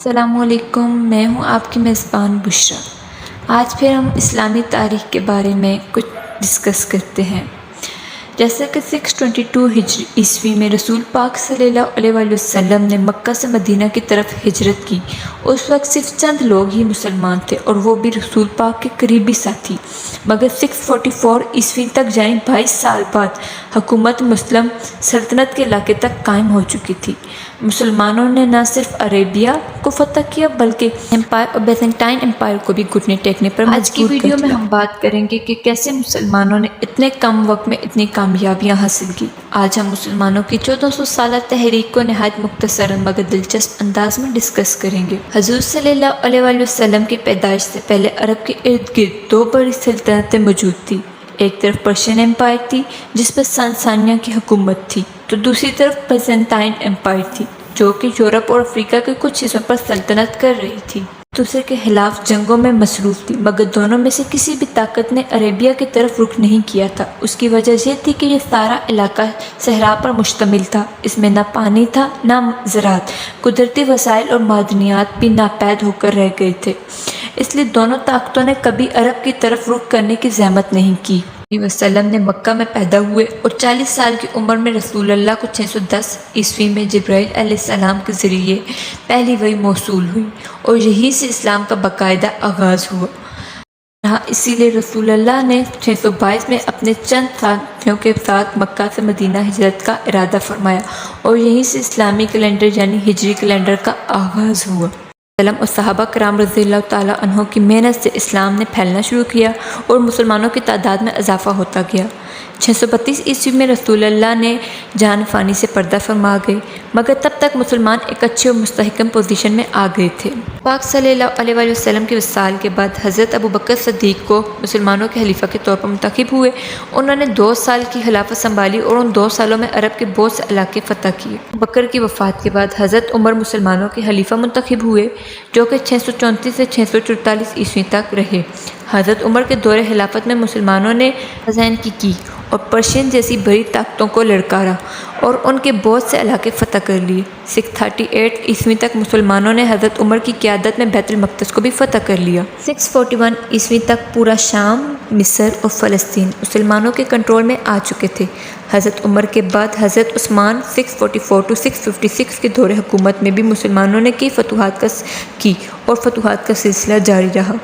السلام علیکم، میں ہوں آپ کی میزبان بشریٰ۔ آج پھر ہم اسلامی تاریخ کے بارے میں کچھ ڈسکس کرتے ہیں۔ جیسا کہ 622 ہجری عیسوی میں رسول پاک صلی اللہ علیہ وآلہ وسلم نے مکہ سے مدینہ کی طرف ہجرت کی۔ اس وقت صرف چند لوگ ہی مسلمان تھے اور وہ بھی رسول پاک کے قریبی ساتھی، مگر 644 عیسوی تک یعنی 22 سال بعد حکومت مسلم سلطنت کے علاقے تک قائم ہو چکی تھی۔ مسلمانوں نے نہ صرف عربیہ کو فتح کیا بلکہ امپائر اور بیزنٹائن امپائر کو بھی گھٹنے ٹیکنے پر مجبور کر دیا۔ آج کی ویڈیو میں ہم بات کریں گے کہ کیسے مسلمانوں نے اتنے کم وقت میں اتنی کامیابیاں حاصل کی۔ آج ہم مسلمانوں کی 1400 سالہ تحریک کو نہایت مختصر مگر دلچسپ انداز میں ڈسکس کریں گے۔ حضور صلی اللہ علیہ وآلہ وسلم کی پیدائش سے پہلے عرب کے ارد گرد دو بڑی سلطنتیں موجود تھیں۔ ایک طرف پرشین امپائر تھی جس پر ساسانیہ کی حکومت تھی، تو دوسری طرف بیزنٹائن امپائر تھی جو کہ یورپ اور افریقہ کے کچھ حصوں پر سلطنت کر رہی تھی۔ دوسرے کے خلاف جنگوں میں مصروف تھی، مگر دونوں میں سے کسی بھی طاقت نے عربیہ کی طرف رخ نہیں کیا تھا۔ اس کی وجہ یہ تھی کہ یہ سارا علاقہ صحرا پر مشتمل تھا، اس میں نہ پانی تھا نہ زراعت، قدرتی وسائل اور معدنیات بھی ناپید ہو کر رہ گئے تھے، اس لیے دونوں طاقتوں نے کبھی عرب کی طرف رخ کرنے کی زحمت نہیں کی۔ نبی وسلم نے مکہ میں پیدا ہوئے اور 40 سال کی عمر میں رسول اللہ کو 610 عیسوی میں جبرائیل علیہ السلام کے ذریعے پہلی وحی موصول ہوئی اور یہیں سے اسلام کا باقاعدہ آغاز ہوا۔ اسی لیے رسول اللہ نے 622 میں اپنے چند ساتھیوں کے ساتھ مکہ سے مدینہ ہجرت کا ارادہ فرمایا اور یہیں سے اسلامی کیلنڈر یعنی ہجری کیلنڈر کا آغاز ہوا۔ اور صحابہ کرام رضی اللہ تعالیٰ عنہ کی محنت سے اسلام نے پھیلنا شروع کیا اور مسلمانوں کی تعداد میں اضافہ ہوتا گیا۔ 632 عیسوی میں رسول اللہ نے جان فانی سے پردہ فرما گئے، مگر تب تک مسلمان ایک اچھے اور مستحکم پوزیشن میں آ گئے تھے۔ پاک صلی اللہ علیہ وآلہ وسلم کے وصال کے بعد حضرت ابو بکر صدیق کو مسلمانوں کے خلیفہ کے طور پر منتخب ہوئے۔ انہوں نے 2 سال کی خلافت سنبھالی اور ان 2 سالوں میں عرب کے بہت سے علاقے فتح کیے۔ بکر کی وفات کے بعد حضرت عمر مسلمانوں کے خلیفہ منتخب ہوئے جو کہ 634 سے 644 عیسوی تک رہے۔ حضرت عمر کے دور خلافت میں مسلمانوں نے غزوین کی اور پرشین جیسی بڑی طاقتوں کو للکارا اور ان کے بہت سے علاقے فتح کر لیے۔ 638 عیسوی تک مسلمانوں نے حضرت عمر کی قیادت میں بیت المقدس کو بھی فتح کر لیا۔ 641 عیسوی تک پورا شام، مصر اور فلسطین مسلمانوں کے کنٹرول میں آ چکے تھے۔ حضرت عمر کے بعد حضرت عثمان 644 to 656 کے دور حکومت میں بھی مسلمانوں نے کئی فتوحات کی اور فتوحات کا سلسلہ جاری رہا۔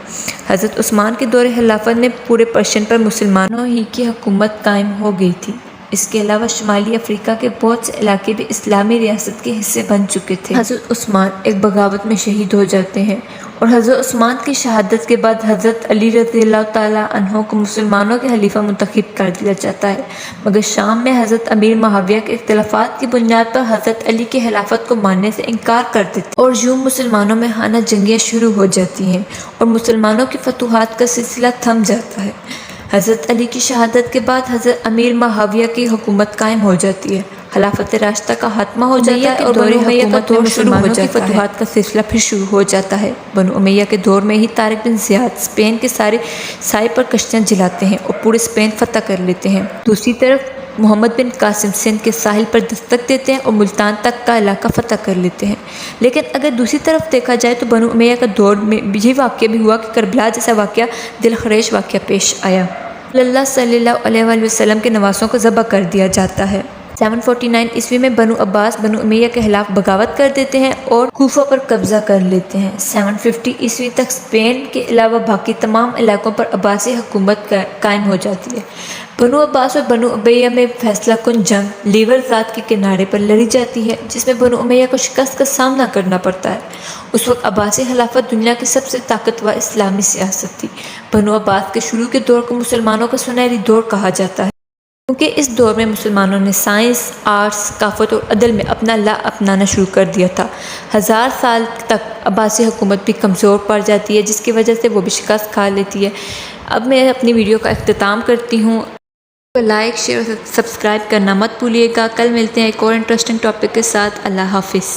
حضرت عثمان کے دور خلافت میں پورے پرشین پر مسلمانوں ہی کی حکومت قائم ہو گئی تھی۔ اس کے علاوہ شمالی افریقہ کے بہت سے علاقے بھی اسلامی ریاست کے حصے بن چکے تھے۔ حضرت عثمان ایک بغاوت میں شہید ہو جاتے ہیں اور حضرت عثمان کی شہادت کے بعد حضرت علی رضی اللہ تعالیٰ عنہ کو مسلمانوں کے خلیفہ منتخب کر دیا جاتا ہے، مگر شام میں حضرت امیر معاویہ کے اختلافات کی بنیاد پر حضرت علی کی خلافت کو ماننے سے انکار کر دیتے اور یوں مسلمانوں میں خانہ جنگیاں شروع ہو جاتی ہیں اور مسلمانوں کی فتوحات کا سلسلہ تھم جاتا ہے۔ حضرت علی کی شہادت کے بعد حضرت امیر معاویہ کی حکومت قائم ہو جاتی ہے، خلافت راشدہ کا خاتمہ ہو جاتا ہے اور بنو امیہ کا دور شروع ہو جاتا ہے۔ فتوحات کا سلسلہ پھر شروع ہو جاتا ہے۔ بنو امیہ کے دور میں ہی طارق بن زیاد اسپین کے سارے سائے پر کشتیاں جلاتے ہیں اور پورے اسپین فتح کر لیتے ہیں۔ دوسری طرف محمد بن قاسم سندھ کے ساحل پر دستک دیتے ہیں اور ملتان تک کا علاقہ فتح کر لیتے ہیں۔ لیکن اگر دوسری طرف دیکھا جائے تو بنو امیہ کا دور میں یہ واقعہ بھی ہوا کہ کربلا جیسا واقعہ دل خریش واقعہ پیش آیا۔ اللہ صلی اللہ علیہ وآلہ وسلم کے نواسوں کو ذبح کر دیا جاتا ہے۔ 749 عیسوی میں بنو عباس بنو امیہ کے خلاف بغاوت کر دیتے ہیں اور کوفہ پر قبضہ کر لیتے ہیں۔ 750 عیسوی تک اسپین کے علاوہ باقی تمام علاقوں پر عباسی حکومت قائم ہو جاتی ہے۔ بنو عباس اور بنو امیہ میں فیصلہ کن جنگ لیور ذات کے کنارے پر لڑی جاتی ہے جس میں بنو امیہ کو شکست کا سامنا کرنا پڑتا ہے۔ اس وقت عباسی خلافت دنیا کی سب سے طاقتور اسلامی سیاست تھی۔ بنو عباس کے شروع کے دور کو مسلمانوں کا سنہری دور کہا جاتا ہے کیونکہ اس دور میں مسلمانوں نے سائنس، آرٹس، ثقافت اور عدل میں اپنا لا اپنانا شروع کر دیا تھا۔ 1000 سال تک عباسی حکومت بھی کمزور پڑ جاتی ہے جس کی وجہ سے وہ بھی شکست کھا لیتی ہے۔ اب میں اپنی ویڈیو کا اختتام کرتی ہوں۔ لائک، شیئر اور سبسکرائب کرنا مت بھولیے گا۔ کل ملتے ہیں ایک اور انٹرسٹنگ ٹاپک کے ساتھ۔ اللہ حافظ۔